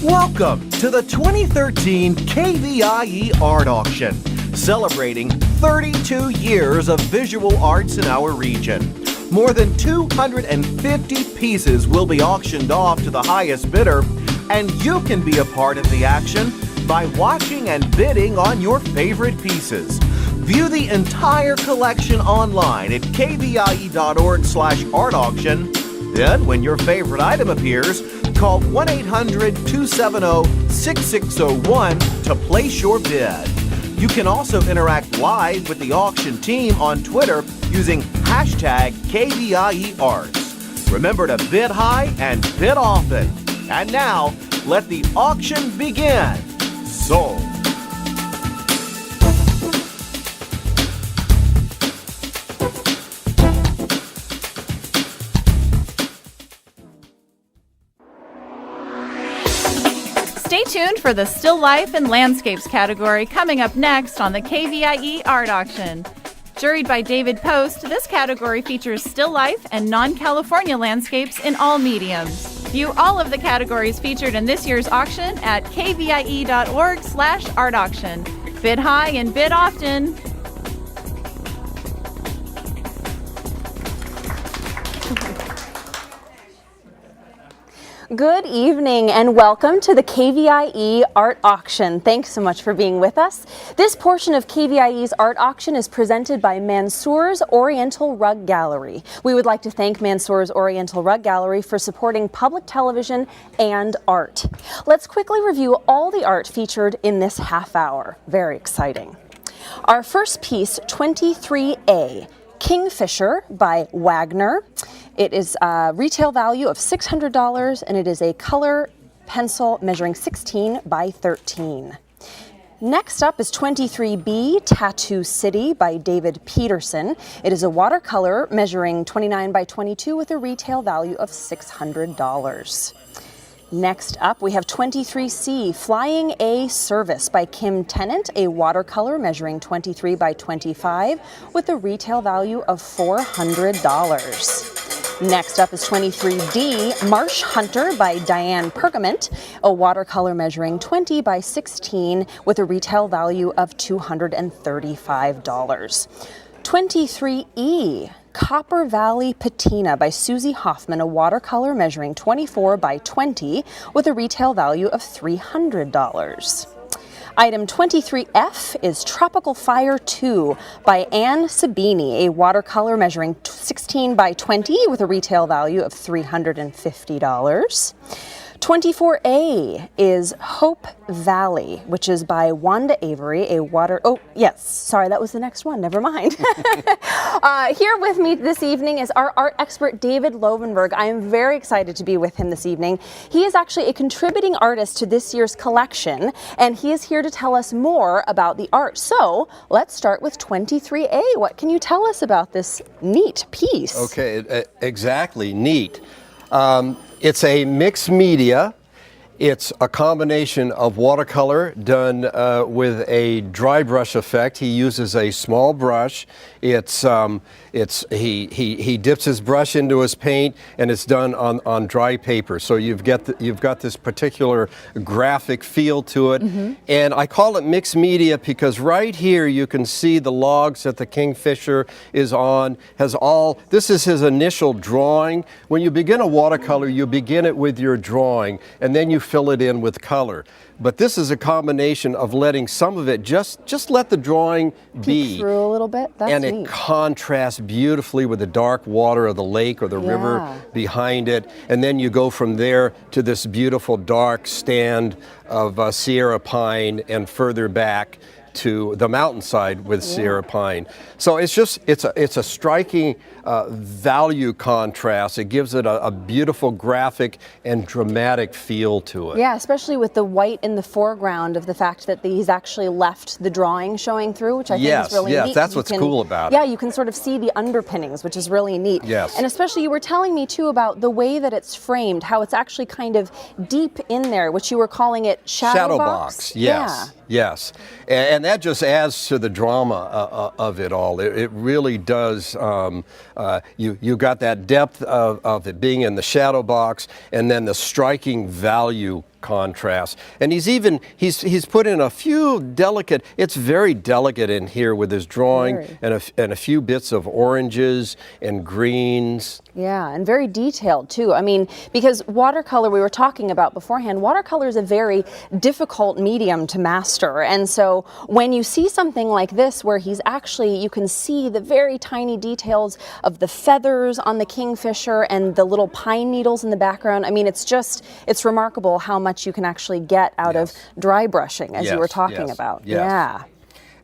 Welcome to the 2013 KVIE Art Auction, celebrating 32 years of visual arts in our region. More than 250 pieces will be auctioned off to the highest bidder, and you can be a part of the action by watching and bidding on your favorite pieces. View the entire collection online at kvie.org/art auction. Then, when your favorite item appears, call 1-800-270-6601 to place your bid. You can also interact live with the auction team on Twitter using hashtag KVIEArts. Remember to bid high and bid often. And now, let the auction begin. Sold. Stay tuned for the Still Life and Landscapes category coming up next on the KVIE Art Auction. Juried by David Post, this category features still life and non-California landscapes in all mediums. View all of the categories featured in this year's auction at kvie.org/art auction. Bid high and bid often. Good evening and welcome to the KVIE Art Auction. Thanks so much for being with us. This portion of KVIE's Art Auction is presented by Mansour's Oriental Rug Gallery. We would like to thank Mansour's Oriental Rug Gallery for supporting public television and art. Let's quickly review all the art featured in this half hour. Very exciting. Our first piece, 23A, Kingfisher by Wagner. It is a retail value of $600 and it is a color pencil measuring 16 by 13. Next up is 23B, Tattoo City by David Peterson. It is a watercolor measuring 29 by 22 with a retail value of $600. Next up, we have 23C, Flying A Service by Kim Tennant, a watercolor measuring 23 by 25 with a retail value of $400. Next up is 23D, Marsh Hunter by Diane Pergament, a watercolor measuring 20 by 16 with a retail value of $235. 23E, Copper Valley Patina by Susie Hoffman, a watercolor measuring 24 by 20 with a retail value of $300. Item 23F is Tropical Fire 2 by Anne Sabini, a watercolor measuring 16 by 20 with a retail value of $350. 24A is Hope Valley, which is by Wanda Avery, a that was the next one, never mind. Here with me this evening is our art expert, David Lovenberg. I am very excited to be with him this evening. He is actually a contributing artist to this year's collection, and he is here to tell us more about the art. So let's start with 23A. What can you tell us about this neat piece? Okay, exactly, neat. It's a mixed media. It's a combination of watercolor done with a dry brush effect. He uses a small brush. He dips his brush into his paint, and it's done on dry paper. So you've got this particular graphic feel to it. Mm-hmm. And I call it mixed media because right here you can see the logs that the Kingfisher is on. This is his initial drawing. When you begin a watercolor, you begin it with your drawing, and then you fill it in with color. But this is a combination of letting some of it just let the drawing be. Peek through a little bit. That's and neat. It contrasts beautifully with the dark water of the lake or the river behind it. And then you go from there to this beautiful dark stand of Sierra pine and further back to the mountainside with Sierra pine. So it's a striking value contrast. It gives it a beautiful graphic and dramatic feel to it. Yeah, especially with the white in the foreground of the fact that he's actually left the drawing showing through, which I think is really neat. Yes, that's what's cool about it. Yeah, you can sort of see the underpinnings, which is really neat. Yes. And especially you were telling me too about the way that it's framed, how it's actually kind of deep in there, which you were calling it shadow box. Yes. Yeah. Yes, and that just adds to the drama of it all. It really does. You got that depth of it being in the shadow box, and then the striking value contrast. And he's put in a few delicate, it's very delicate in here with his drawing, and a few bits of oranges and greens. Yeah, and very detailed too. I mean, because watercolor, we were talking about beforehand, watercolor is a very difficult medium to master. And so when you see something like this where he's actually, you can see the very tiny details of the feathers on the kingfisher and the little pine needles in the background. I mean, it's remarkable how much you can actually get out of dry brushing, as you were talking about. Yes. Yeah.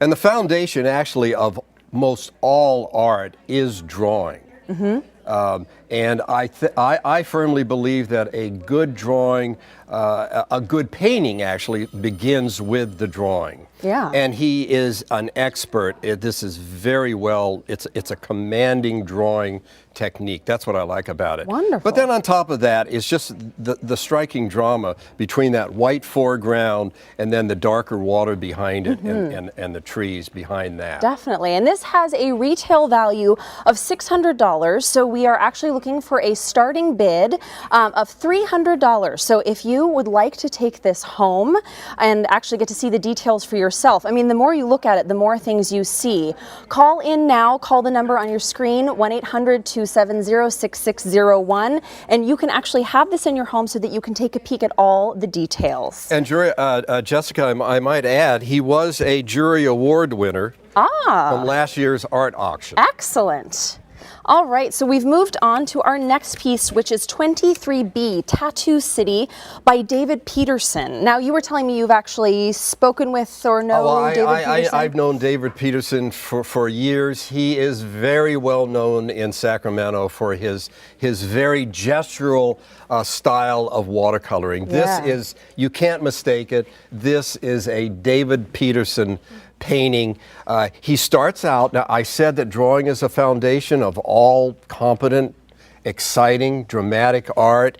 And the foundation actually of most all art is drawing. And I firmly believe that a good drawing, a good painting actually begins with the drawing. Yeah. And he is an expert. This is very well, it's a commanding drawing technique. That's what I like about it. Wonderful. But then on top of that, it's just the striking drama between that white foreground and then the darker water behind it and the trees behind that. Definitely. And this has a retail value of $600. So we are actually looking for a starting bid of $300. So if you would like to take this home and actually get to see the details for yourself, I mean, the more you look at it, the more things you see. Call in now. Call the number on your screen, 1-800-270-6601, and you can actually have this in your home so that you can take a peek at all the details. And Jessica, I might add, he was a jury award winner from last year's art auction. Excellent. All right, so we've moved on to our next piece, which is 23B, Tattoo City by David Peterson. Now, you were telling me you've actually spoken with or know David Peterson? I've known David Peterson for years. He is very well known in Sacramento for his very gestural style of watercoloring. Yeah. This is, you can't mistake it, this is a David Peterson painting. He starts out, now I said that drawing is a foundation of all competent, exciting, dramatic art.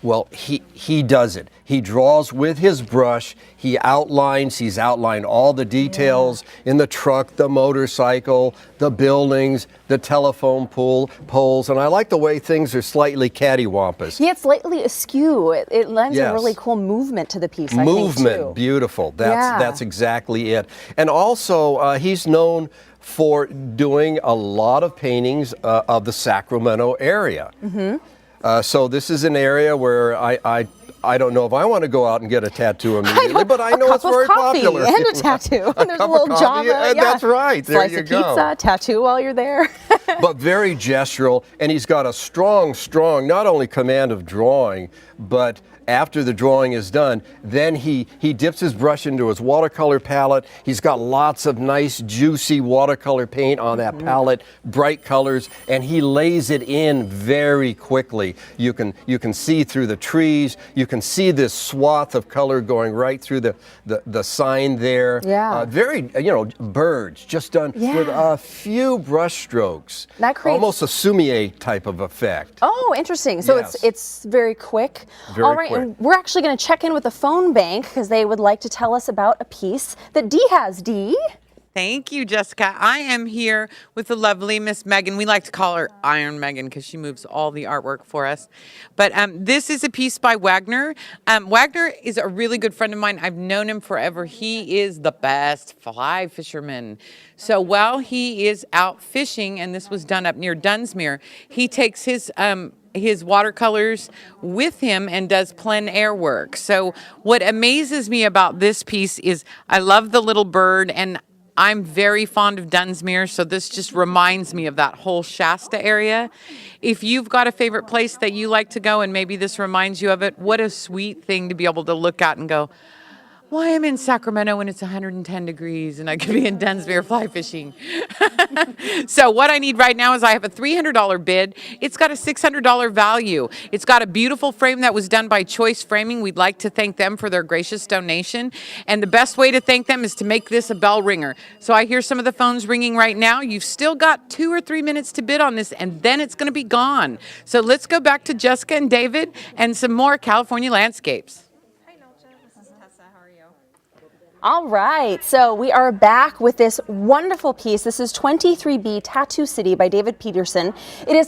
Well, he does it. He draws with his brush. He's outlined all the details in the truck, the motorcycle, the buildings, the telephone poles, and I like the way things are slightly cattywampus. Yeah, it's slightly askew. It lends a really cool movement to the piece, I think, too. Beautiful. That's exactly it. And also, he's known for doing a lot of paintings of the Sacramento area. So this is an area where I don't know if I want to go out and get a tattoo immediately, but I know it's very popular. And a tattoo. And there's a little Java. Yeah, that's right. There Slice you of go. pizza, tattoo while you're there. But very gestural, and he's got a strong, not only command of drawing, but after the drawing is done, then he dips his brush into his watercolor palette. He's got lots of nice, juicy watercolor paint on that palette, bright colors, and he lays it in very quickly. You can see through the trees. You can see this swath of color going right through the sign there. Yeah. Very, birds just done with a few brush strokes. That creates almost a sumie type of effect. Oh, interesting. So it's very quick. Very All right, quick. and we're actually going to check in with the phone bank because they would like to tell us about a piece that Dee has. Dee? Thank you, Jessica. I am here with the lovely Miss Megan. We like to call her Iron Megan because she moves all the artwork for us. But this is a piece by Wagner. Wagner is a really good friend of mine. I've known him forever. He is the best fly fisherman. So while he is out fishing, and this was done up near Dunsmuir, he takes his watercolors with him and does plein air work. So what amazes me about this piece is I love the little bird, and I'm very fond of Dunsmuir, so this just reminds me of that whole Shasta area. If you've got a favorite place that you like to go and maybe this reminds you of it, what a sweet thing to be able to look at and go, why I'm in Sacramento when it's 110 degrees and I could be in Dunsmuir fly fishing. So what I need right now is I have a $300 bid. It's got a $600 value. It's got a beautiful frame that was done by Choice Framing. We'd like to thank them for their gracious donation. And the best way to thank them is to make this a bell ringer. So I hear some of the phones ringing right now. You've still got 2 or 3 minutes to bid on this, and then it's going to be gone. So let's go back to Jessica and David and some more California landscapes. All right, so we are back with this wonderful piece. This is 23B Tattoo City by David Peterson.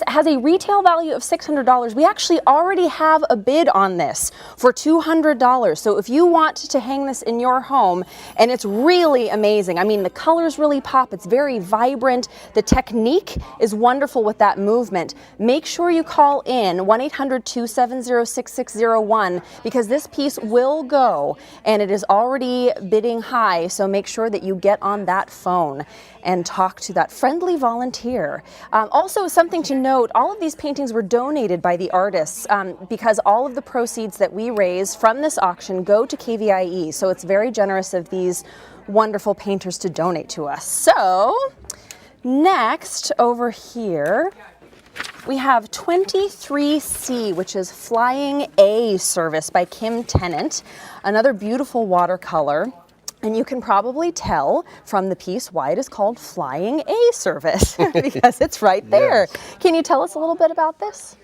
Has a retail value of $600. We actually already have a bid on this for $200. So if you want to hang this in your home, and it's really amazing. I mean, the colors really pop. It's very vibrant. The technique is wonderful with that movement. Make sure you call in 1-800-270-6601 because this piece will go, and it is already bidding high, so make sure that you get on that phone and talk to that friendly volunteer. Also, something to note, all of these paintings were donated by the artists because all of the proceeds that we raise from this auction go to KVIE, so it's very generous of these wonderful painters to donate to us. So, next over here, we have 23C, which is Flying A Service by Kim Tennant, another beautiful watercolor. And you can probably tell from the piece why it is called Flying A Service because it's right there. Yes. Can you tell us a little bit about this?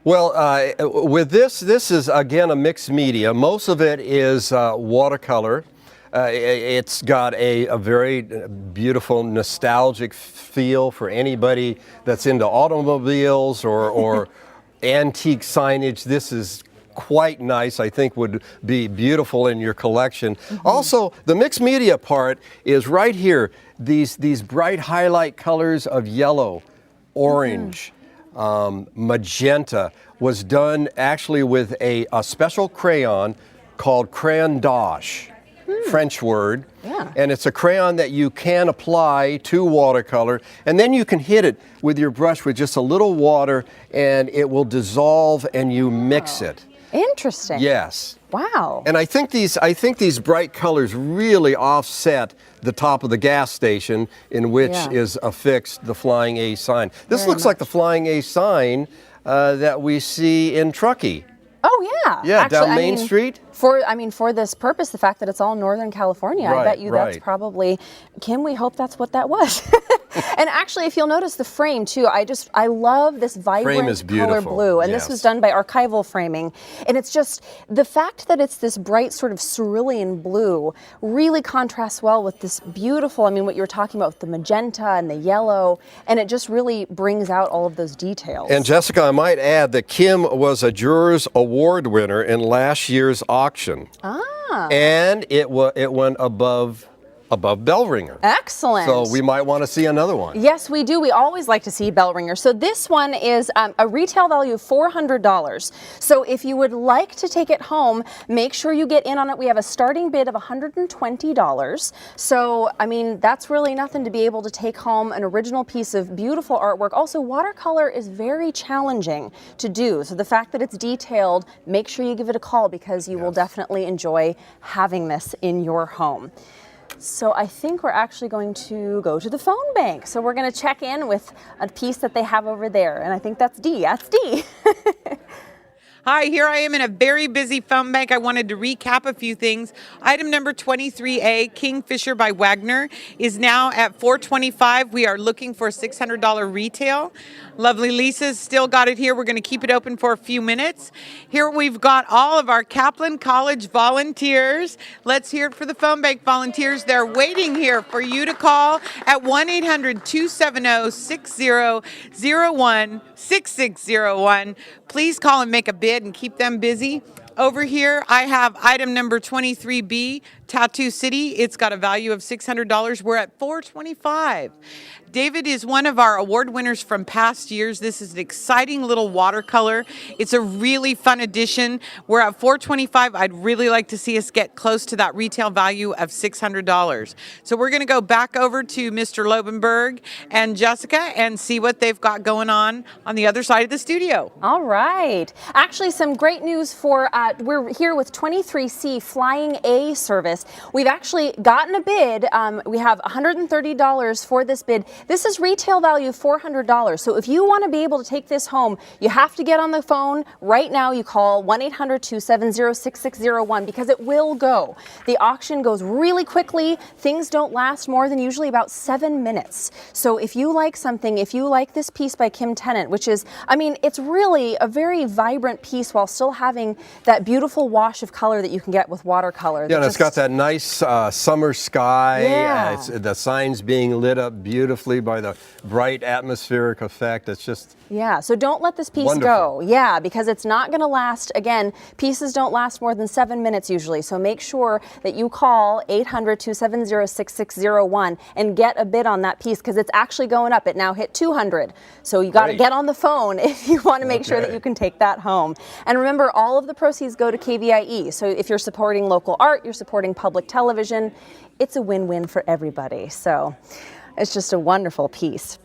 Well, with this is again a mixed media. Most of it is watercolor. It's got a very beautiful nostalgic feel for anybody that's into automobiles or antique signage. This is quite nice. I think would be beautiful in your collection. Mm-hmm. Also, the mixed media part is right here. These bright highlight colors of yellow, orange, magenta was done actually with a special crayon called Crayon d'Ache. French word, and it's a crayon that you can apply to watercolor, and then you can hit it with your brush with just a little water, and it will dissolve, and you mix it. Interesting. Yes. Wow. And I think these bright colors really offset the top of the gas station in which is affixed the Flying A sign. This looks like the Flying A sign that we see in Truckee. Oh yeah. Yeah, actually, down Main Street. For this purpose, the fact that it's all Northern California, I bet you that's probably, Kim, we hope that's what that was. And actually, if you'll notice the frame too, I love this vibrant color blue. And this was done by Archival Framing. And it's just, the fact that it's this bright sort of cerulean blue really contrasts well with this beautiful, I mean, what you were talking about with the magenta and the yellow, and it just really brings out all of those details. And Jessica, I might add that Kim was a Jurors Award winner in last year's auction. And it went above bell ringer. Excellent. So we might want to see another one. Yes, we do. We always like to see bell ringer. So this one is a retail value of $400. So if you would like to take it home, make sure you get in on it. We have a starting bid of $120. So, I mean, that's really nothing to be able to take home an original piece of beautiful artwork. Also, watercolor is very challenging to do. So the fact that it's detailed, make sure you give it a call because you will definitely enjoy having this in your home. So I think we're actually going to go to the phone bank. So we're going to check in with a piece that they have over there. And I think that's D. That's D. Hi, here I am in a very busy phone bank. I wanted to recap a few things. Item number 23A, Kingfisher by Wagner, is now at $425. We are looking for a $600 retail. Lovely Lisa's still got it here. We're going to keep it open for a few minutes. Here we've got all of our Kaplan College volunteers. Let's hear it for the phone bank volunteers. They're waiting here for you to call at 1-800-270-6001, 6601. Please call and make a bid and keep them busy. Over here, I have item number 23B, Tattoo City. It's got a value of $600. We're at $425. David is one of our award winners from past years. This is an exciting little watercolor. It's a really fun addition. We're at $425. I'd really like to see us get close to that retail value of $600. So we're going to go back over to Mr. Lobenberg and Jessica and see what they've got going on the other side of the studio. All right. Actually, some great news for, we're here with 23C Flying A Service. We've actually gotten a bid. We have $130 for this bid. This is retail value $400. So if you want to be able to take this home, you have to get on the phone right now. You call 1-800-270-6601 because it will go. The auction goes really quickly. Things don't last more than usually about 7 minutes. So if you like something, if you like this piece by Kim Tennant, which is, I mean, it's really a very vibrant piece while still having that beautiful wash of color that you can get with watercolor. Yeah, and it's got that nice summer sky. Yeah. The sign's being lit up beautifully by the bright atmospheric effect. It's just Yeah, so don't let this piece wonderful. go. Yeah, because it's not going to last. Again, pieces don't last more than 7 minutes usually. So make sure that you call 800-270-6601 and get a bid on that piece because it's actually going up. It now hit 200. So you got to Great. get on the phone if you want to make sure that Okay. you can take that home. And remember, all of the proceeds go to KVIE. So if you're supporting local art, you're supporting public television, it's a win-win for everybody. So it's just a wonderful piece.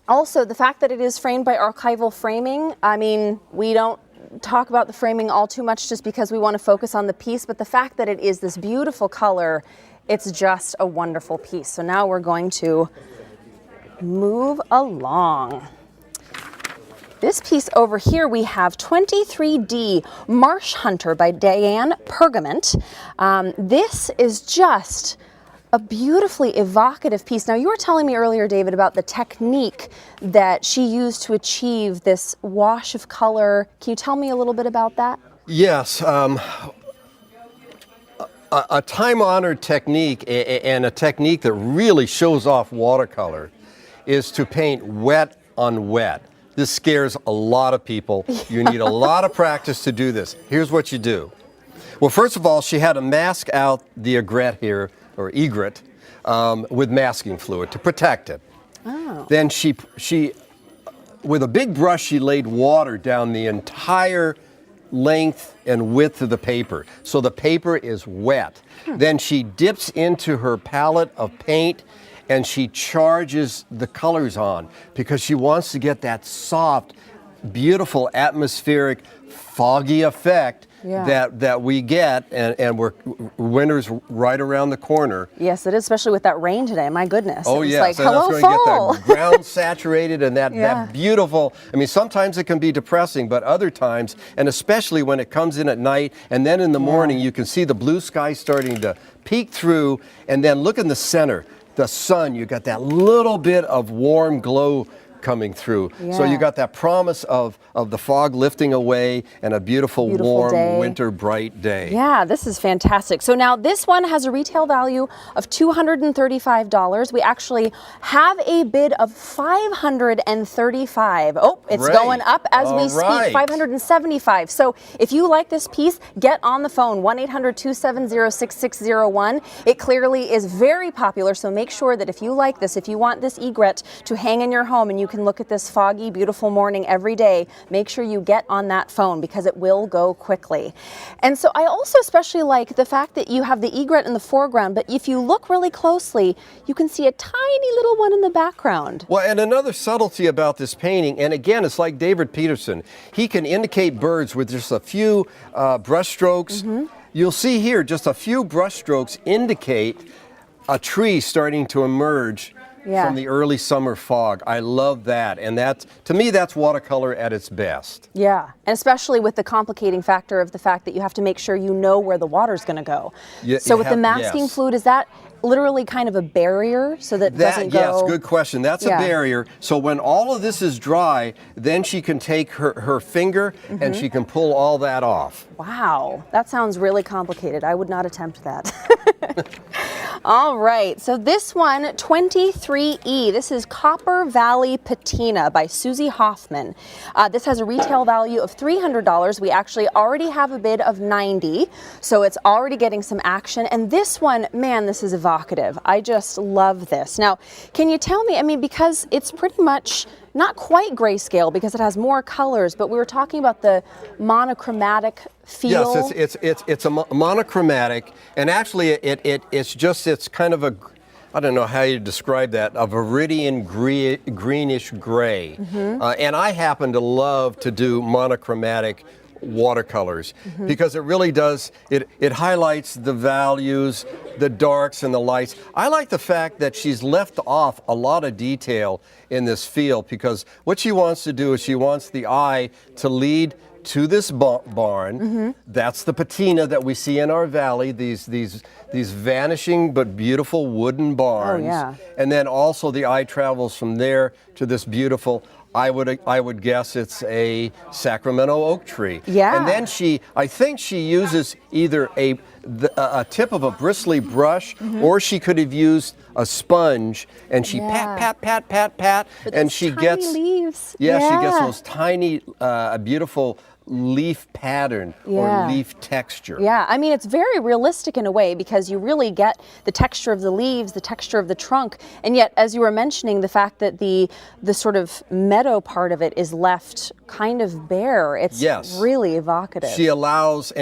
Also, the fact that it is framed by archival framing, I mean, we don't talk about the framing all too much just because we want to focus on the piece, but the fact that it is this beautiful color, it's just a wonderful piece. So now we're going to move along. This piece over here, we have 23D Marsh Hunter by Diane Pergament. This is just a beautifully evocative piece. Now, you were telling me earlier, David, about the technique that she used to achieve this wash of color. Can you tell me a little bit about that? Yes. A time-honored technique and a technique that really shows off watercolor is to paint wet on wet. This scares a lot of people. You need a lot of practice to do this. Here's what you do. Well, first of all, she had to mask out the aigrette here, or egret, with masking fluid to protect it. Oh. Then she, with a big brush, she laid water down the entire length and width of the paper. So the paper is wet. Then she dips into her palette of paint and she charges the colors on because she wants to get that soft, beautiful, atmospheric, foggy effect that we get, and winter's right around the corner. Yes, it is, especially with that rain today. My goodness. Oh, it was yes, like, and hello, that's going to fall. get that ground saturated and that, Yeah. that beautiful, I mean, sometimes it can be depressing, but other times, and especially when it comes in at night, and then in the morning, you can see the blue sky starting to peek through, and then look in the center, the sun, you got that little bit of warm glow coming through. So you got that promise of the fog lifting away and a beautiful warm day. winter bright day. Yeah, this is fantastic. So now this one has a retail value of $235. We actually have a bid of $535. Oh, it's Great. going up as we All speak, right. $575. So if you like this piece, get on the phone, 1-800-270-6601. It clearly is very popular, so make sure that if you like this, if you want this egret to hang in your home and you can look at this foggy, beautiful morning every day, make sure you get on that phone because it will go quickly. And so I also especially like the fact that you have the egret in the foreground, but if you look really closely, you can see a tiny little one in the background. Well, and another subtlety about this painting, and again, it's like David Peterson. He can indicate birds with just a few brush strokes. You'll see here just a few brush strokes indicate a tree starting to emerge from the early summer fog. I love that, and that's, to me, that's watercolor at its best. Yeah, and especially with the complicating factor of the fact that you have to make sure you know where the water's going to go. So with the masking fluid, is that literally kind of a barrier so that it doesn't go? Yes, good question. That's a barrier. So when all of this is dry, then she can take her finger and she can pull all that off. Wow, that sounds really complicated. I would not attempt that. All right, so this one, 23E, this is Copper Valley Patina by Susie Hoffman. This has a retail value of $300. We actually already have a bid of $90, so it's already getting some action. And this one, man, this is evocative. I just love this. Now, can you tell me, I mean, because it's pretty much not quite grayscale because it has more colors, but we were talking about the monochromatic feel. Yes, it's a monochromatic, and actually it's kind of a, I don't know how you describe that, a viridian greenish gray. And I happen to love to do monochromatic watercolors because it really does, it highlights the values, the darks and the lights. I like the fact that she's left off a lot of detail in this field because what she wants to do is she wants the eye to lead to this barn. That's the patina that we see in our valley, these vanishing but beautiful wooden barns. Oh, yeah. And then also the eye travels from there to this beautiful I would guess it's a Sacramento oak tree. Yeah. And then I think she uses either a tip of a bristly brush, or she could have used a sponge, and she pat, and she tiny gets leaves. Yeah, she gets those tiny, beautiful leaf pattern or leaf texture. Yeah, I mean, it's very realistic in a way because you really get the texture of the leaves, the texture of the trunk, and yet, as you were mentioning, the fact that the sort of meadow part of it is left kind of bare. It's really evocative. She allows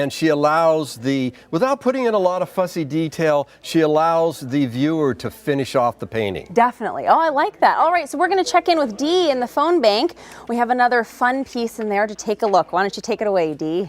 without putting in a lot of fussy detail, she allows the viewer to finish off the painting. Definitely. Oh, I like that. All right, so we're going to check in with Dee in the phone bank. We have another fun piece in there to take a look. Why don't you take it away, Dee?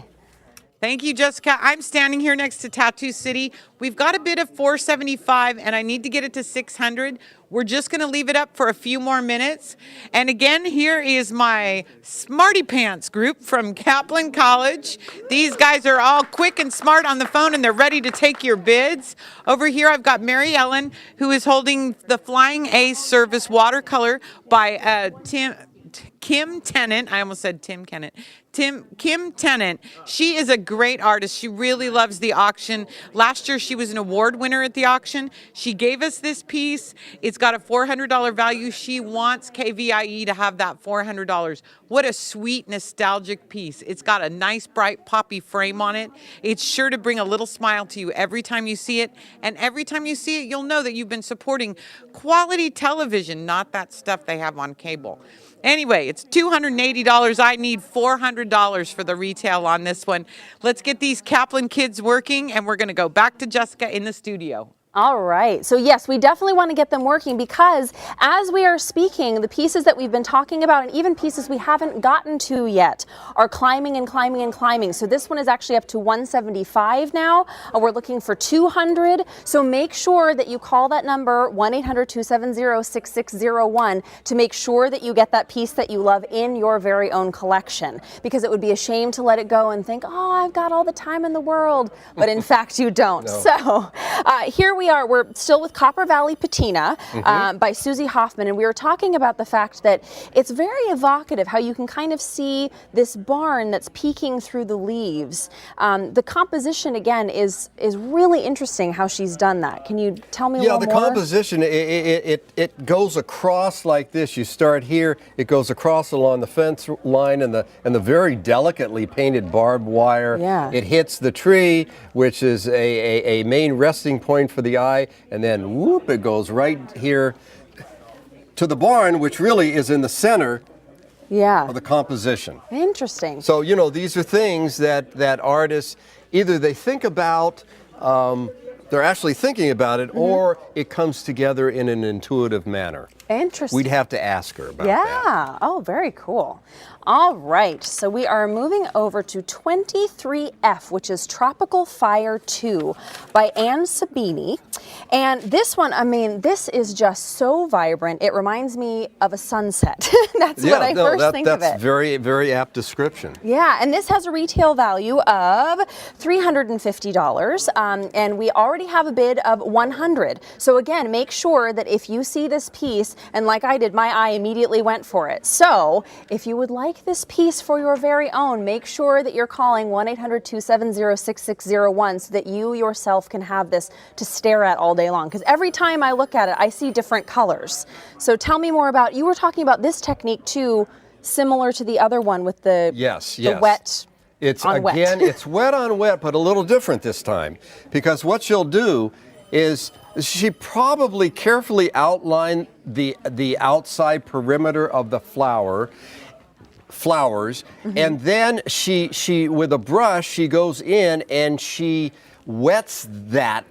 Thank you, Jessica. I'm standing here next to Tattoo City. We've got a bid of $475, and I need to get it to $600. We're just going to leave it up for a few more minutes. And again, here is my Smarty Pants group from Kaplan College. These guys are all quick and smart on the phone, and they're ready to take your bids. Over here, I've got Mary Ellen, who is holding the Flying Ace Service watercolor by Kim Tennant. I almost said Tim Kennett. Kim Tennant. She is a great artist. She really loves the auction. Last year, she was an award winner at the auction. She gave us this piece. It's got a $400 value. She wants KVIE to have that $400. What a sweet, nostalgic piece. It's got a nice, bright, poppy frame on it. It's sure to bring a little smile to you every time you see it. And every time you see it, you'll know that you've been supporting quality television, not that stuff they have on cable. Anyway, it's $280. I need $400 for the retail on this one. Let's get these Kaplan kids working, and we're going to go back to Jessica in the studio. All right. So yes, we definitely want to get them working because as we are speaking, the pieces that we've been talking about and even pieces we haven't gotten to yet are climbing and climbing and climbing. So this one is actually up to 175 now. We're looking for 200. So make sure that you call that number 1-800-270-6601 to make sure that you get that piece that you love in your very own collection, because it would be a shame to let it go and think, oh, I've got all the time in the world. But in fact, you don't. No. So here we are. We're still with Copper Valley Patina by Susie Hoffman, and we were talking about the fact that it's very evocative how you can kind of see this barn that's peeking through the leaves. The composition, again, is really interesting how she's done that. Can you tell me a little more? Yeah, the composition, it goes across like this. You start here, it goes across along the fence line and the very delicately painted barbed wire. Yeah. It hits the tree, which is a main resting point for the eye, and then whoop, it goes right here to the barn, which really is in the center of the composition. Interesting. So, you know, these are things that artists, either they think about, they're actually thinking about it, or it comes together in an intuitive manner. Interesting. We'd have to ask her about that. Yeah. Oh, very cool. All right. So we are moving over to 23F, which is Tropical Fire 2 by Anne Sabini. And this one, I mean, this is just so vibrant. It reminds me of a sunset. That's what I first think of it. That's very, very apt description. Yeah, and this has a retail value of $350, and we already have a bid of $100. So again, make sure that if you see this piece, and like I did, my eye immediately went for it. So if you would like this piece for your very own, make sure that you're calling 1-800-270-6601 so that you yourself can have this to stare at all day long. Because every time I look at it, I see different colors. So tell me more about, you were talking about this technique too, similar to the other one with the, the wet. It's again, it's wet on wet, but a little different this time, because what she'll do is she probably carefully outlined the outside perimeter of the flowers, and then she with a brush she goes in and she wets the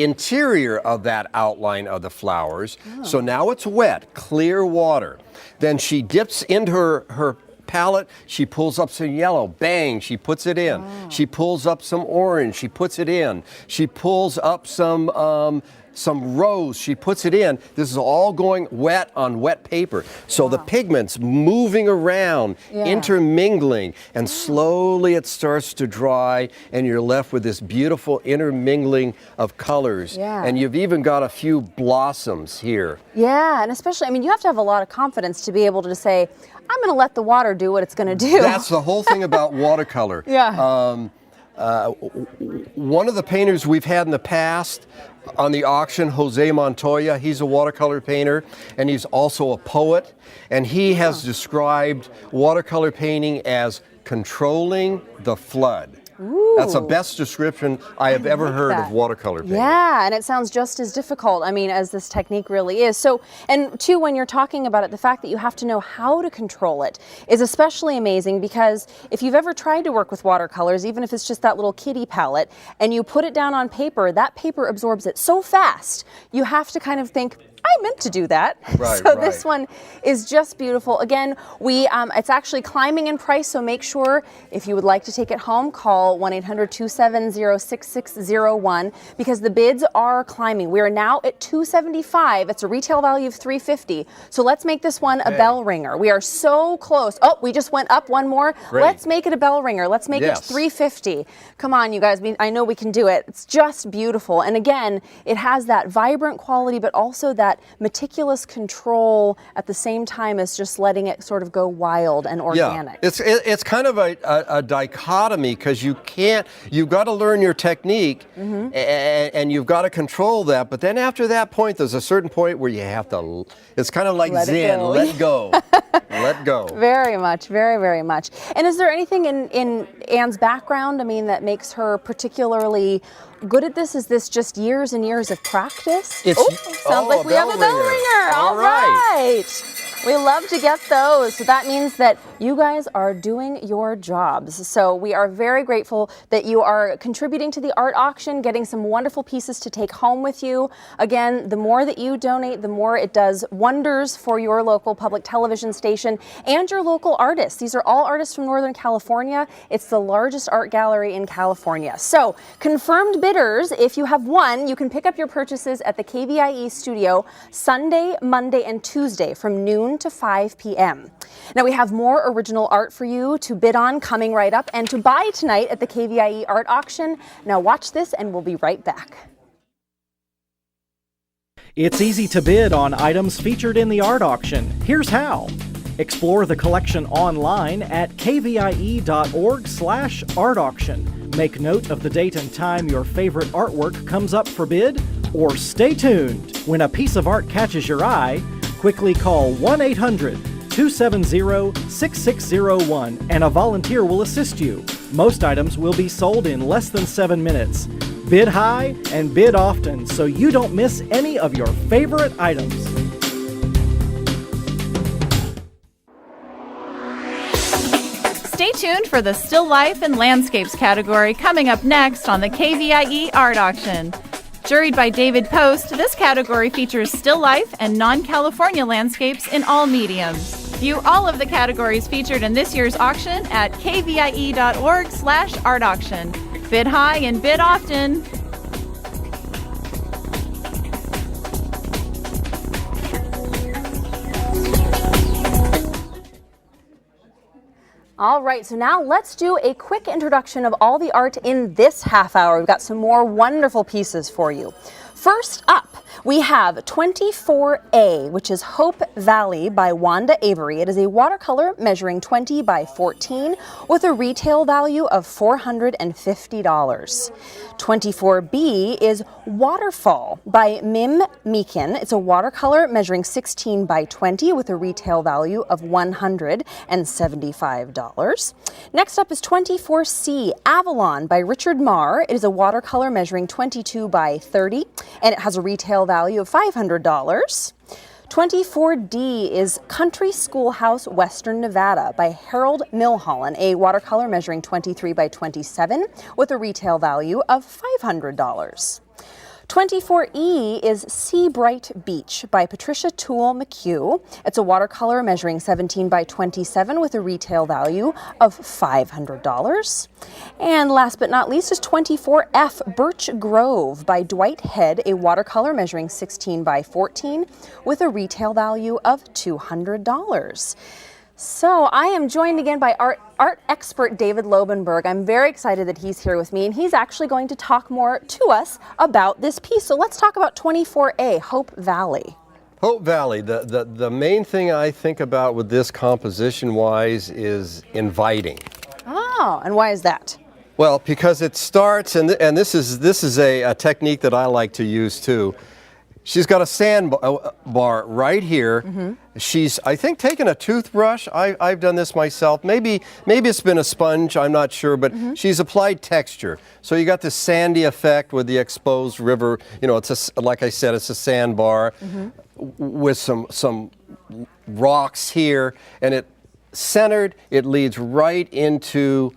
interior of that outline of the flowers. So now it's wet, clear water. Then she dips into her palette, she pulls up some yellow, bang, she puts it in. She pulls up some orange, she puts it in. She pulls up some some rose. She puts it in. This is all going wet on wet paper. So the pigment's moving around, intermingling, and slowly it starts to dry, and you're left with this beautiful intermingling of colors. And you've even got a few blossoms here. Yeah, and especially, I mean, you have to have a lot of confidence to be able to say, I'm going to let the water do what it's going to do. That's the whole thing about watercolor. One of the painters we've had in the past on the auction, Jose Montoya, he's a watercolor painter, and he's also a poet, and he has described watercolor painting as controlling the flood. Ooh. That's the best description I have ever heard of watercolor painting. Yeah, and it sounds just as difficult, I mean, as this technique really is. So, and two, when you're talking about it, the fact that you have to know how to control it is especially amazing, because if you've ever tried to work with watercolors, even if it's just that little kiddie palette, and you put it down on paper, that paper absorbs it so fast, you have to kind of think, I meant to do that. So this one is just beautiful. Again, it's actually climbing in price, so make sure if you would like to take it home, call 1-800-270-6601, because the bids are climbing. We are now at $275. It's a retail value of $350. So let's make this one a bell ringer. We are so close. Oh, we just went up one more. Let's make it a bell ringer. Let's make it $350. Come on, you guys. I know we can do it. It's just beautiful. And again, it has that vibrant quality, but also that meticulous control at the same time as just letting it sort of go wild and organic. Yeah, it's kind of a dichotomy, because you've got to learn your technique, and you've got to control that, but then after that point, there's a certain point where you have to, it's kind of like Zen, let go. Let go. Very much, very, very much. And is there anything in Anne's background, I mean, that makes her particularly good at this? Is this just years and years of practice? Sounds like we have a bell ringer. All right. We love to get those. So that means that you guys are doing your jobs. So we are very grateful that you are contributing to the art auction, getting some wonderful pieces to take home with you. Again, the more that you donate, the more it does wonders for your local public television station and your local artists. These are all artists from Northern California. It's the largest art gallery in California. So confirmed bidders, if you have won, you can pick up your purchases at the KVIE studio Sunday, Monday, and Tuesday from noon to 5 p.m. Now we have more original art for you to bid on coming right up and to buy tonight at the KVIE Art Auction. Now watch this and we'll be right back. It's easy to bid on items featured in the art auction. Here's how. Explore the collection online at kvie.org/art auction. Make note of the date and time your favorite artwork comes up for bid, or stay tuned. When a piece of art catches your eye, quickly call 1-800-270-6601 and a volunteer will assist you. Most items will be sold in less than 7 minutes. Bid high and bid often so you don't miss any of your favorite items. Stay tuned for the Still Life and Landscapes category coming up next on the KVIE Art Auction. Juried by David Post, this category features still life and non-California landscapes in all mediums. View all of the categories featured in this year's auction at kvie.org/art auction. Bid high and bid often. All right, so now let's do a quick introduction of all the art in this half hour. We've got some more wonderful pieces for you. First up, we have 24A, which is Hope Valley by Wanda Avery. It is a watercolor measuring 20 by 14 with a retail value of $450. 24B is Waterfall by Mim Meekin. It's a watercolor measuring 16 by 20 with a retail value of $175. Next up is 24C, Avalon by Richard Marr. It is a watercolor measuring 22 by 30 and it has a retail value of $500. 24D is Country Schoolhouse, Western Nevada by Harold Milholland, a watercolor measuring 23 by 27 with a retail value of $500. 24E is Sea Bright Beach by Patricia Toole McHugh. It's a watercolor measuring 17 by 27 with a retail value of $500. And last but not least is 24F Birch Grove by Dwight Head, a watercolor measuring 16 by 14 with a retail value of $200. So I am joined again by art expert David Lobenberg. I'm very excited that he's here with me, and he's actually going to talk more to us about this piece. So let's talk about 24A, Hope Valley. Hope Valley, the main thing I think about with this composition-wise is inviting. Oh, and why is that? Well, because it starts, and this is a technique that I like to use too. She's got a sandbar right here. She's, I think, taken a toothbrush. I've done this myself. Maybe it's been a sponge, I'm not sure, but she's applied texture. So you got this sandy effect with the exposed river. You know, it's like I said, it's a sandbar with some rocks here, and it centered. It leads right into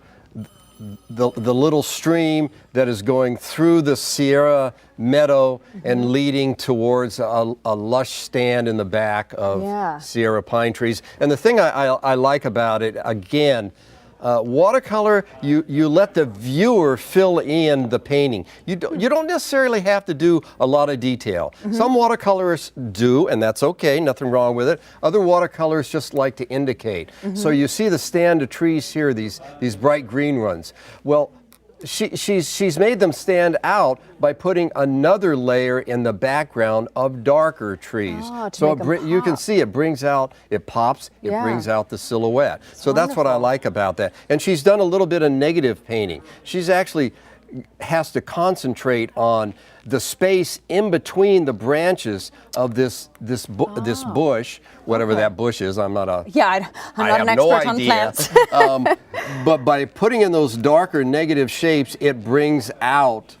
the little stream that is going through the Sierra meadow and leading towards a lush stand in the back of Sierra pine trees. And the thing I like about it, again, watercolor, you let the viewer fill in the painting. You don't necessarily have to do a lot of detail. Some watercolorists do, and that's okay, nothing wrong with it. Other watercolorists just like to indicate. So you see the stand of trees here, these bright green ones. Well, she's made them stand out by putting another layer in the background of darker trees. So you can see it brings out, it pops, it brings out the silhouette. So that's what I like about that. And she's done a little bit of negative painting. She's actually has to concentrate on the space in between the branches of this bush, whatever that bush is. I'm not a I'm not an expert on plants. But by putting in those darker negative shapes, it brings out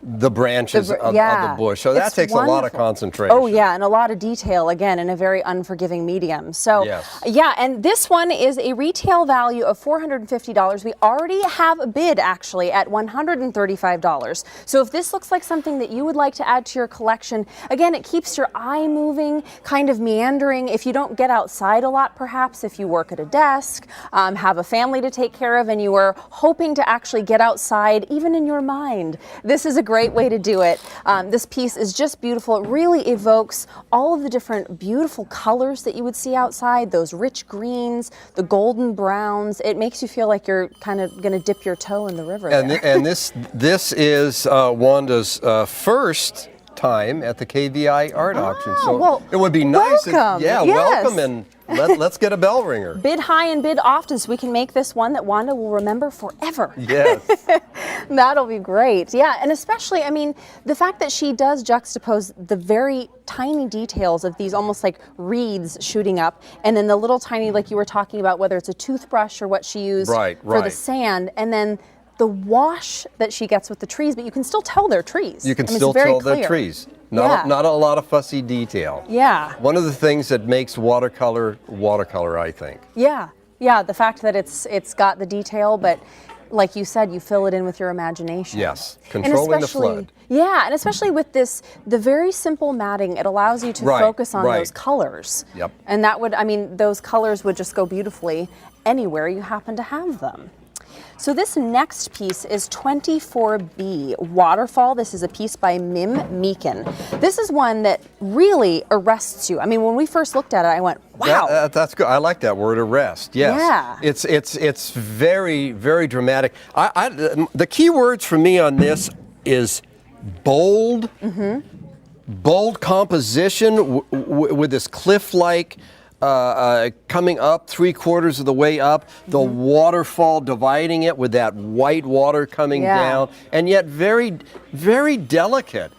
the branches of the bush. So that takes a lot of concentration. Oh yeah, and a lot of detail, again, in a very unforgiving medium. So yeah, and this one is a retail value of $450. We already have a bid actually at $135. So if this looks like something that you would like to add to your collection, again, it keeps your eye moving, kind of meandering. If you don't get outside a lot, perhaps if you work at a desk, have a family to take care of, and you are hoping to actually get outside even in your mind, this is a great way to do it. This piece is just beautiful. It really evokes all of the different beautiful colors that you would see outside, those rich greens, the golden browns. It makes you feel like you're kind of going to dip your toe in the river. And this is Wanda's first time at the KVIE Art Auction. So well, it would be nice. Welcome. Welcome, and let's get a bell ringer. Bid high and bid often so we can make this one that Wanda will remember forever. Yes. That'll be great. Yeah, and especially, I mean, the fact that she does juxtapose the very tiny details of these almost like reeds shooting up, and then the little tiny, like you were talking about, whether it's a toothbrush or what she used for the sand, and then the wash that she gets with the trees, but you can still tell they're trees. You can still tell they're trees. Not a lot of fussy detail. Yeah. One of the things that makes watercolor, I think. Yeah. Yeah, the fact that it's got the detail, but like you said, you fill it in with your imagination. Yes, controlling the flood. Yeah, and especially with this, the very simple matting, it allows you to focus on those colors. Yep. And that would, I mean, those colors would just go beautifully anywhere you happen to have them. So this next piece is 24B, Waterfall. This is a piece by Mim Meekin. This is one that really arrests you. I mean, when we first looked at it, I went, wow. That's good. I like that word, arrest. Yes. Yeah. It's very, very dramatic. The key words for me on this is bold, bold composition with this cliff-like coming up 3/4 of the way up, the waterfall dividing it with that white water coming down, and yet very, very delicate.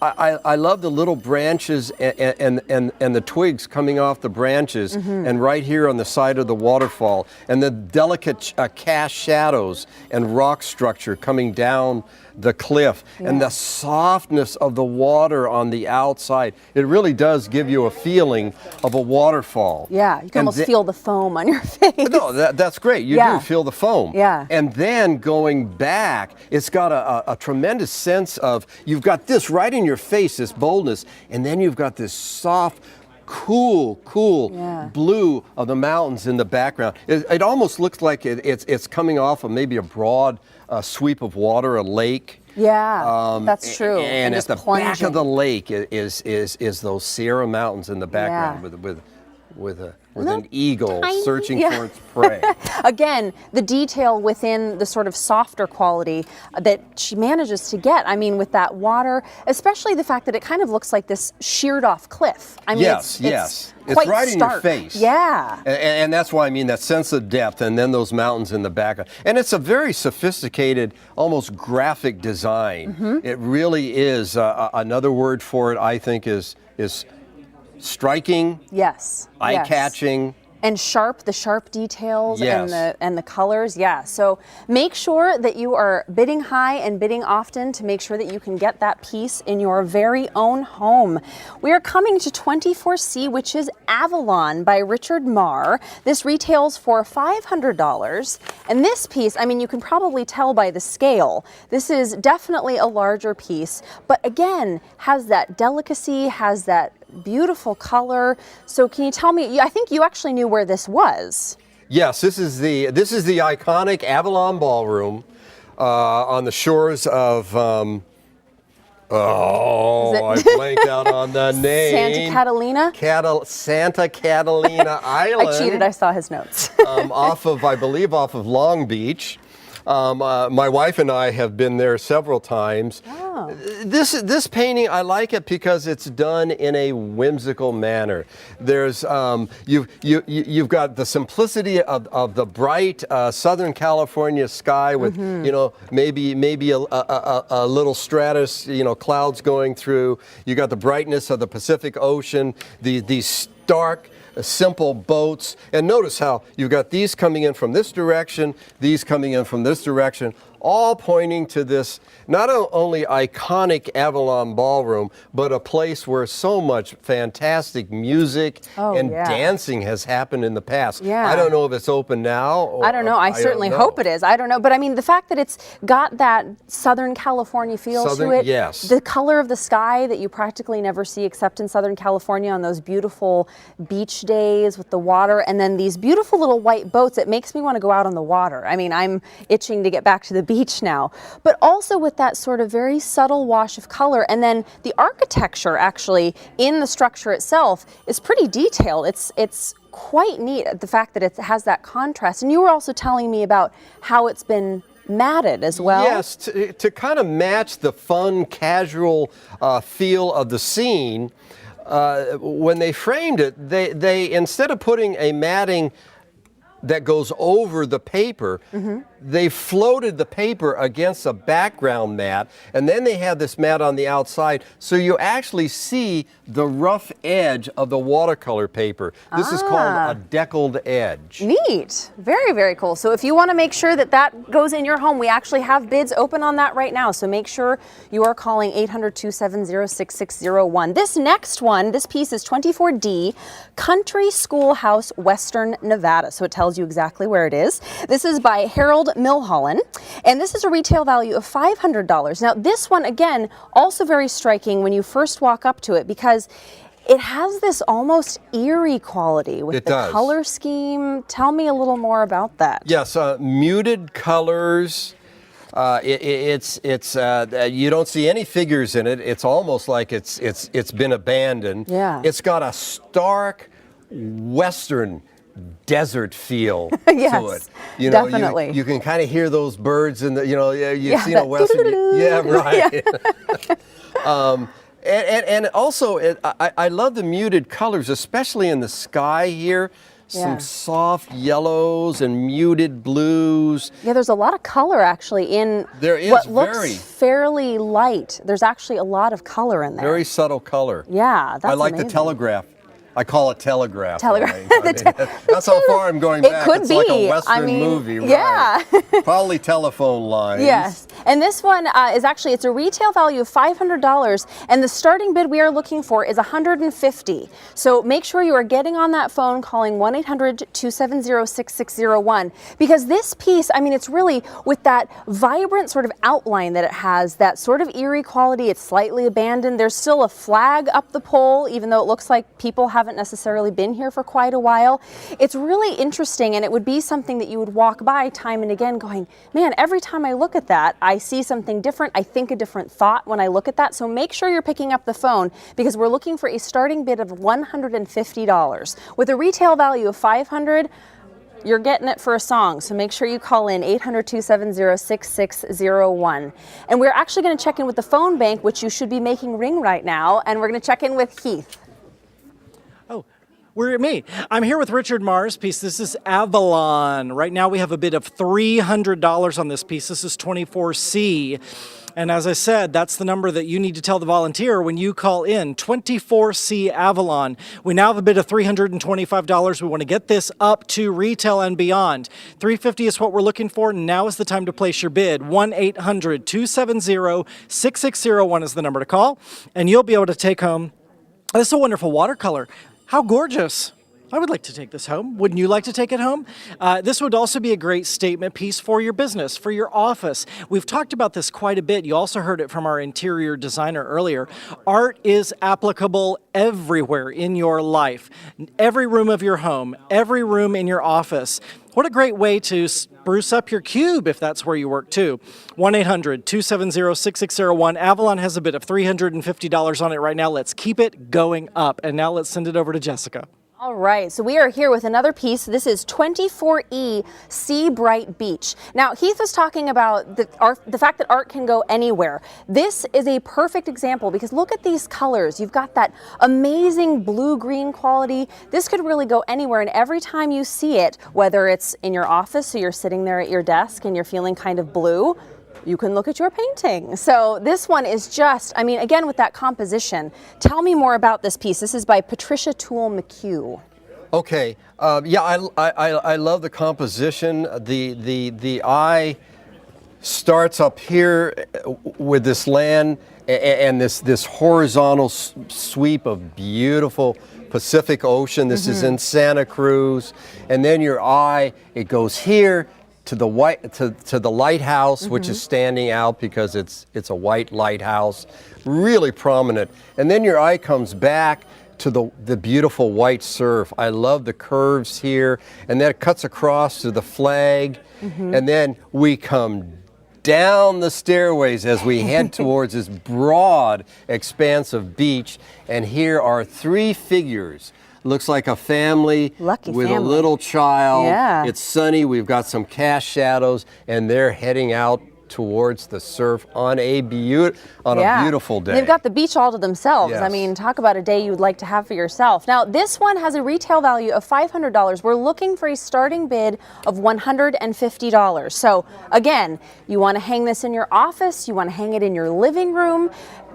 I love the little branches and the twigs coming off the branches, and right here on the side of the waterfall, and the delicate cast shadows and rock structure coming down the cliff and the softness of the water on the outside. It really does give you a feeling of a waterfall. Yeah, you can almost feel the foam on your face. No, that's great. You do feel the foam. Yeah. And then going back, it's got a tremendous sense of, you've got this right in your face, this boldness, and then you've got this soft, cool blue of the mountains in the background. It almost looks like it's coming off of maybe a broad sweep of water, a lake. Yeah, that's true. And at just the plunging. back of the lake is those Sierra Mountains in the background with an eagle searching for its prey. Again, the detail within the sort of softer quality that she manages to get. I mean, with that water, especially the fact that it kind of looks like this sheared off cliff. I mean, yes. It's It's right stark. in your face. Yeah. And that's why I mean that sense of depth, and then those mountains in the background. And it's a very sophisticated, almost graphic design. It really is. Another word for it, I think, is striking, eye-catching, and sharp, the sharp details Yes. and the colors. Yeah, so make sure that you are bidding high and bidding often to make sure that you can get that piece in your very own home. We are coming to 24C, which is Avalon by Richard Marr. This retails for $500. And this piece, I mean, you can probably tell by the scale, this is definitely a larger piece, but again, has that delicacy, has that beautiful color. So can you tell me, I think you actually knew where this was. Yes, this is the iconic Avalon Ballroom on the shores of I blanked out on the name. Santa Catalina? Santa Catalina Island. I cheated, I saw his notes. I believe off of Long Beach. My wife and I have been there several times. Oh. This painting, I like it because it's done in a whimsical manner. There's you've got the simplicity of the bright Southern California sky with maybe a little stratus, clouds going through. You got the brightness of the Pacific Ocean, these stark, simple boats, and notice how you've got these coming in from this direction, these coming in from this direction, all pointing to this not only iconic Avalon Ballroom, but a place where so much fantastic music and dancing has happened in the past. Yeah. I don't know if it's open now. I don't know. I certainly hope it is. I don't know. But I mean, the fact that it's got that Southern California feel to it, yes. The color of the sky that you practically never see except in Southern California on those beautiful beach days with the water, and then these beautiful little white boats, it makes me want to go out on the water. I mean, I'm itching to get back to the beach now. But also with that sort of very subtle wash of color, and then the architecture actually in the structure itself is pretty detailed. It's quite neat, the fact that it has that contrast. And you were also telling me about how it's been matted as well. Yes, to kind of match the fun, casual feel of the scene. When they framed it, they instead of putting a matting that goes over the paper, they floated the paper against a background mat, and then they had this mat on the outside, so you actually see the rough edge of the watercolor paper. This is called a deckled edge. Neat. Very, very cool. So if you want to make sure that that goes in your home, we actually have bids open on that right now. So make sure you are calling 800-270-6601. This next one, this piece is 24D, Country Schoolhouse, Western Nevada. So it tells you exactly where it is. This is by Harold Milholland, and this is a retail value of $500. Now this one, again, also very striking when you first walk up to it because it has this almost eerie quality with the color scheme. Tell me a little more about that. Yes, muted colors. You don't see any figures in it. It's almost like it's been abandoned. Yeah. It's got a stark Western desert feel Yes, to it. You know, definitely. You can kind of hear those birds in the, you've seen that a Western. Yeah, right. Yeah. And also, I love the muted colors, especially in the sky here. Some soft yellows and muted blues. Yeah, there's a lot of color actually in what looks fairly light. There's actually a lot of color in there. Very subtle color. Yeah, that's I like amazing. the telegraph I call it telegraph. Telegraph. lines. That's how far I'm going back. Could it's be. like a Western I mean, movie, yeah. right? Probably telephone lines. Yes, and this one is actually, it's a retail value of $500, and the starting bid we are looking for is $150. So make sure you are getting on that phone, calling 1-800-270-6601, because this piece, I mean, it's really with that vibrant sort of outline that it has, that sort of eerie quality. It's slightly abandoned. There's still a flag up the pole, even though it looks like people haven't necessarily been here for quite a while. It's really interesting, and it would be something that you would walk by time and again going, man, every time I look at that, I see something different. I think a different thought when I look at that. So make sure you're picking up the phone, because we're looking for a starting bid of $150. With a retail value of $500, you're getting it for a song. So make sure you call in 800-270-6601. And we're actually going to check in with the phone bank, which you should be making ring right now. And we're going to check in with Keith. We're at me. I'm here with Richard Marr's piece. This is Avalon. Right now we have a bid of $300 on this piece. This is 24C. And as I said, that's the number that you need to tell the volunteer when you call in, 24C Avalon. We now have a bid of $325. We want to get this up to retail and beyond. $350 is what we're looking for. Now is the time to place your bid. 1-800-270-6601 is the number to call. And you'll be able to take home, this is a wonderful watercolor. How gorgeous. I would like to take this home. Wouldn't you like to take it home? This would also be a great statement piece for your business, for your office. We've talked about this quite a bit. You also heard it from our interior designer earlier. Art is applicable everywhere in your life. Every room of your home, every room in your office. What a great way to spruce up your cube if that's where you work too. 1-800-270-6601. Avalon has a bid of $350 on it right now. Let's keep it going up. And now let's send it over to Jessica. All right, so we are here with another piece. This is 24E Sea Bright Beach. Now, Heath was talking about the fact that art can go anywhere. This is a perfect example, because look at these colors. You've got that amazing blue-green quality. This could really go anywhere, and every time you see it, whether it's in your office, so you're sitting there at your desk and you're feeling kind of blue, you can look at your painting. So this one is just, I mean, again, with that composition. Tell me more about this piece. This is by Patricia Toole McHugh. Okay, yeah, I love the composition. The eye starts up here with this land and this horizontal sweep of beautiful Pacific Ocean. This is in Santa Cruz, and then your eye, it goes here to the lighthouse, which is standing out because it's a white lighthouse, really prominent. And then your eye comes back to the beautiful white surf. I love the curves here, and then it cuts across to the flag, and then we come down the stairways as we head towards this broad expanse of beach, and here are three figures. Looks like a family with a little child. Yeah. It's sunny, we've got some cast shadows, and they're heading out towards the surf on a beautiful day. They've got the beach all to themselves. Yes. I mean, talk about a day you would like to have for yourself. Now, this one has a retail value of $500. We're looking for a starting bid of $150. So again, you want to hang this in your office, you want to hang it in your living room,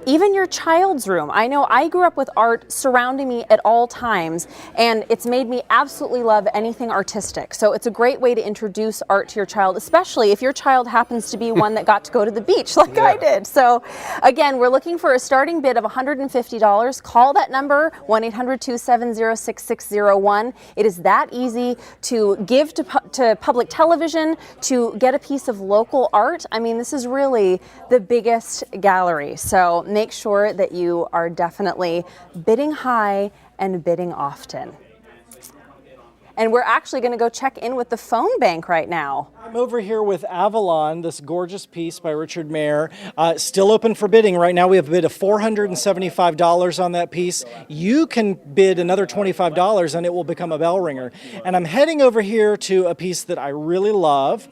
even your child's room. I know I grew up with art surrounding me at all times, and it's made me absolutely love anything artistic. So it's a great way to introduce art to your child, especially if your child happens to be one that got to go to the beach like I did. So again, we're looking for a starting bid of $150. Call that number, 1-800-270-6601. It is that easy to give to public television, to get a piece of local art. I mean, this is really the biggest gallery. So make sure that you are definitely bidding high and bidding often. And we're actually going to go check in with the phone bank right now. I'm over here with Avalon, this gorgeous piece by Richard Marr. Still open for bidding right now. We have a bid of $475 on that piece. You can bid another $25 and it will become a bell ringer. And I'm heading over here to a piece that I really love.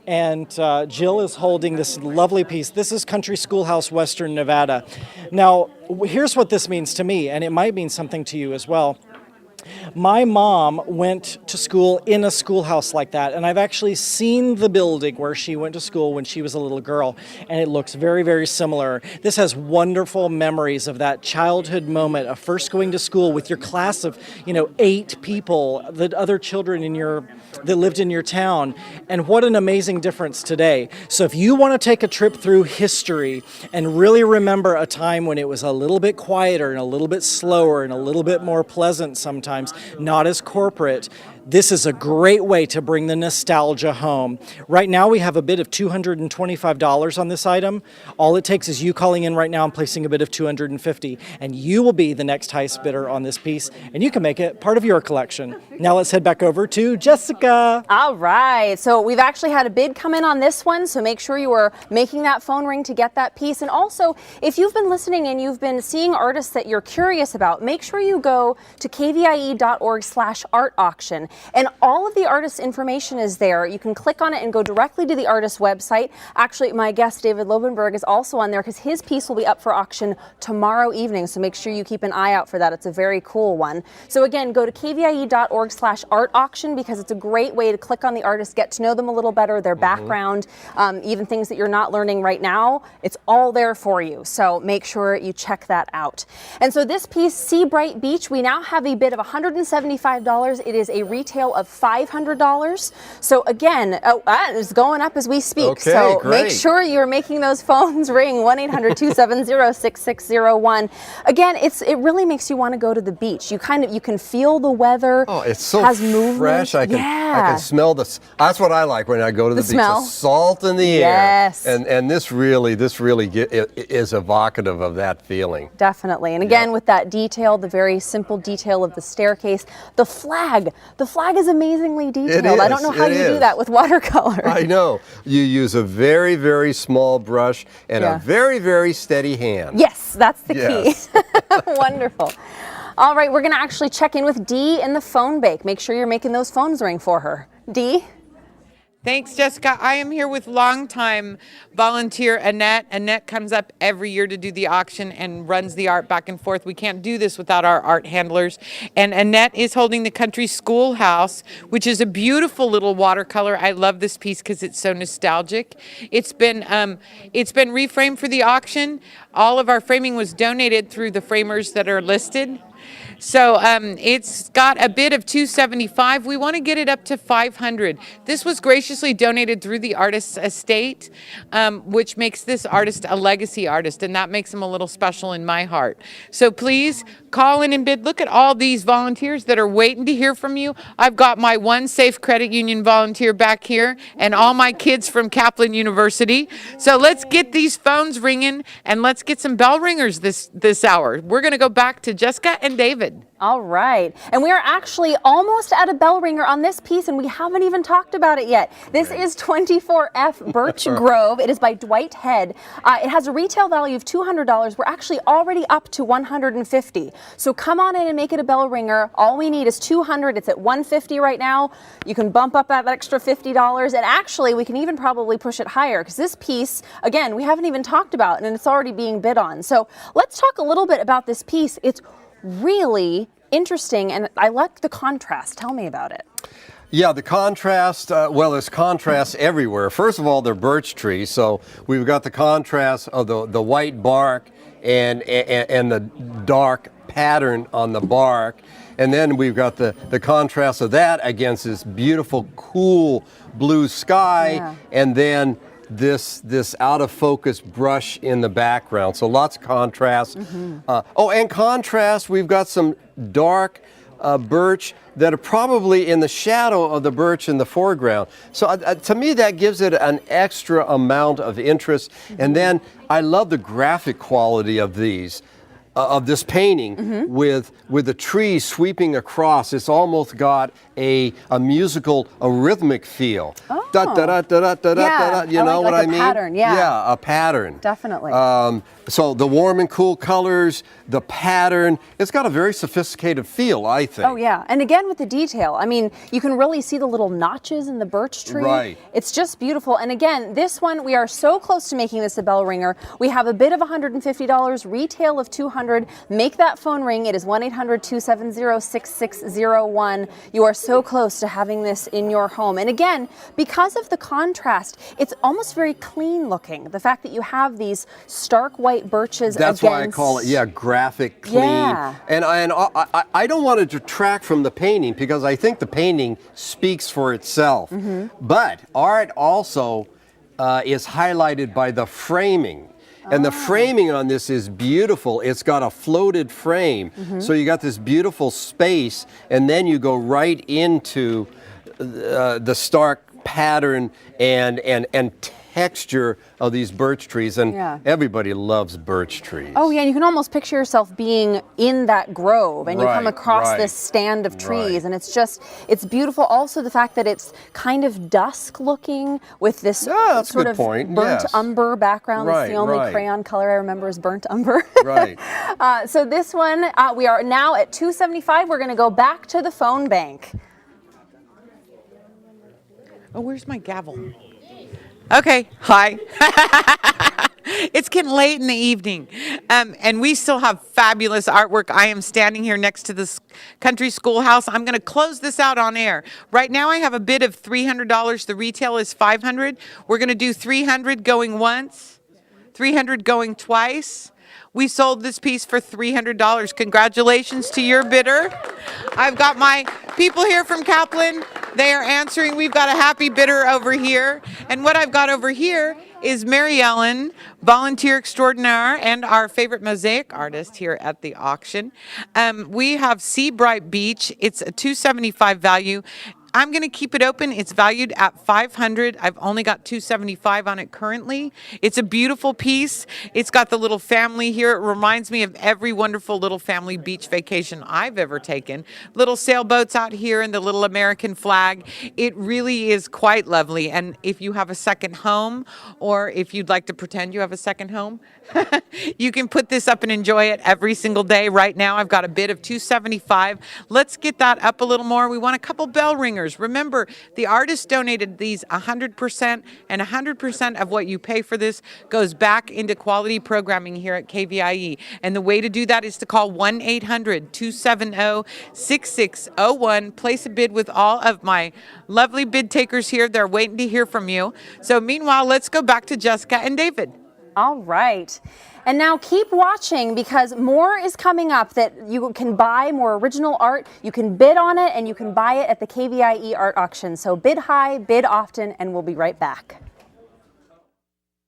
And Jill is holding this lovely piece. This is Country Schoolhouse, Western Nevada. Now, here's what this means to me, and it might mean something to you as well. My mom went to school in a schoolhouse like that, and I've actually seen the building where she went to school when she was a little girl, and it looks very, very similar. This has wonderful memories of that childhood moment of first going to school with your class of, 8 people, the other children that lived in your town, and what an amazing difference today. So if you want to take a trip through history and really remember a time when it was a little bit quieter and a little bit slower and a little bit more pleasant sometimes, not as corporate, this is a great way to bring the nostalgia home. Right now we have a bid of $225 on this item. All it takes is you calling in right now and placing a bid of $250, and you will be the next highest bidder on this piece, and you can make it part of your collection. Now let's head back over to Jessica. All right, so we've actually had a bid come in on this one, so make sure you are making that phone ring to get that piece. And also, if you've been listening and you've been seeing artists that you're curious about, make sure you go to kvie.org/art auction. And all of the artist's information is there. You can click on it and go directly to the artist's website. Actually, my guest, David Lobenberg, is also on there because his piece will be up for auction tomorrow evening. So make sure you keep an eye out for that. It's a very cool one. So again, go to kvie.org/art auction because it's a great way to click on the artist, get to know them a little better, their background, even things that you're not learning right now. It's all there for you. So make sure you check that out. And so this piece, Sea Bright Beach, we now have a bid of $175. It is a retail of $500. So again, it's going up as we speak. Okay, so great. make sure you're making those phones ring. 1-800-270-6601. Again, it really makes you want to go to the beach. You can feel the weather. Oh, it's so has movement. fresh. I can smell the. That's what I like when I go to the beach. Smell. The salt in the Yes. air. And this really is evocative of that feeling. Definitely. And again, with that detail, the very simple detail of the staircase, the flag is amazingly detailed. I don't know how you do that with watercolor. I know. You use a very, very small brush and a very, very steady hand. Yes, that's the Yes. key. Wonderful. All right, we're going to actually check in with Dee in the phone bank. Make sure you're making those phones ring for her. Dee? Thanks, Jessica. I am here with longtime volunteer Annette. Annette comes up every year to do the auction and runs the art back and forth. We can't do this without our art handlers. And Annette is holding the Country Schoolhouse, which is a beautiful little watercolor. I love this piece because it's so nostalgic. It's been reframed for the auction. All of our framing was donated through the framers that are listed. So it's got a bid of $275. We want to get it up to $500. This was graciously donated through the artist's estate, which makes this artist a legacy artist, and that makes him a little special in my heart. So please call in and bid. Look at all these volunteers that are waiting to hear from you. I've got my one Safe Credit Union volunteer back here and all my kids from Kaplan University. So let's get these phones ringing and let's get some bell ringers this hour. We're going to go back to Jessica and David. All right. And we are actually almost at a bell ringer on this piece, and we haven't even talked about it yet. This is 24F Birch Grove. It is by Dwight Head. It has a retail value of $200. We're actually already up to $150. So come on in and make it a bell ringer. All we need is $200. It's at $150 right now. You can bump up that extra $50. And actually, we can even probably push it higher because this piece, again, we haven't even talked about, and it's already being bid on. So let's talk a little bit about this piece. It's really interesting, and I like the contrast. Tell me about it. Yeah, the contrast, well, there's contrast everywhere. First of all, they're birch trees, so we've got the contrast of the white bark and the dark pattern on the bark. And then we've got the contrast of that against this beautiful, cool blue sky, and then this out of focus brush in the background. So lots of contrast. And contrast, we've got some dark birch that are probably in the shadow of the birch in the foreground. So to me, that gives it an extra amount of interest. And then I love the graphic quality of these. Of this painting with the trees sweeping across. It's almost got a musical, a rhythmic feel. Oh. Da, da, da, da, da, da, da, you know what I mean? Pattern, yeah. Yeah, a pattern. Definitely. So the warm and cool colors, the pattern, it's got a very sophisticated feel, I think. Oh, yeah. And again, with the detail, I mean, you can really see the little notches in the birch tree. Right. It's just beautiful. And again, this one, we are so close to making this a bell ringer. We have a bid of $150, retail of $200. 1-800, make that phone ring. It is 1-800-270-6601. You are so close to having this in your home. And again, because of the contrast, it's almost very clean looking. The fact that you have these stark white birches That's why I call it, graphic, clean. Yeah. And I don't want to detract from the painting because I think the painting speaks for itself. But art also is highlighted by the framing. And the framing on this is beautiful. It's got a floated frame. So you got this beautiful space, and then you go right into the stark pattern and texture of these birch trees, and everybody loves birch trees. Oh yeah, and you can almost picture yourself being in that grove, and you come across this stand of trees, and it's beautiful. Also the fact that it's kind of dusk looking with this sort of burnt umber background. That's the only crayon color I remember is burnt umber. So this one, we are now at $275. We're gonna go back to the phone bank. Oh, where's my gavel? Okay, hi. It's getting late in the evening, and we still have fabulous artwork. I am standing here next to this country schoolhouse. I'm going to close this out on air. Right now I have a bid of $300. The retail is $500. We're going to do $300 going once, $300 going twice. We sold this piece for $300. Congratulations to your bidder. I've got my people here from Kaplan. They are answering. We've got a happy bidder over here. And what I've got over here is Mary Ellen, volunteer extraordinaire, and our favorite mosaic artist here at the auction. We have Sea Bright Beach. It's a $275 value. I'm going to keep it open. It's valued at $500. I've only got $275 on it currently. It's a beautiful piece. It's got the little family here. It reminds me of every wonderful little family beach vacation I've ever taken. Little sailboats out here and the little American flag. It really is quite lovely. And if you have a second home, or if you'd like to pretend you have a second home, you can put this up and enjoy it every single day. Right now, I've got a bid of $275. Let's get that up a little more. We want a couple bell ringers. Remember, the artist donated these 100%, and 100% of what you pay for this goes back into quality programming here at KVIE. And the way to do that is to call 1-800-270-6601. Place a bid with all of my lovely bid takers here. They're waiting to hear from you. So meanwhile, let's go back to Jessica and David. All right. And now keep watching, because more is coming up that you can buy more original art, you can bid on it, and you can buy it at the KVIE Art Auction. So bid high, bid often, and we'll be right back.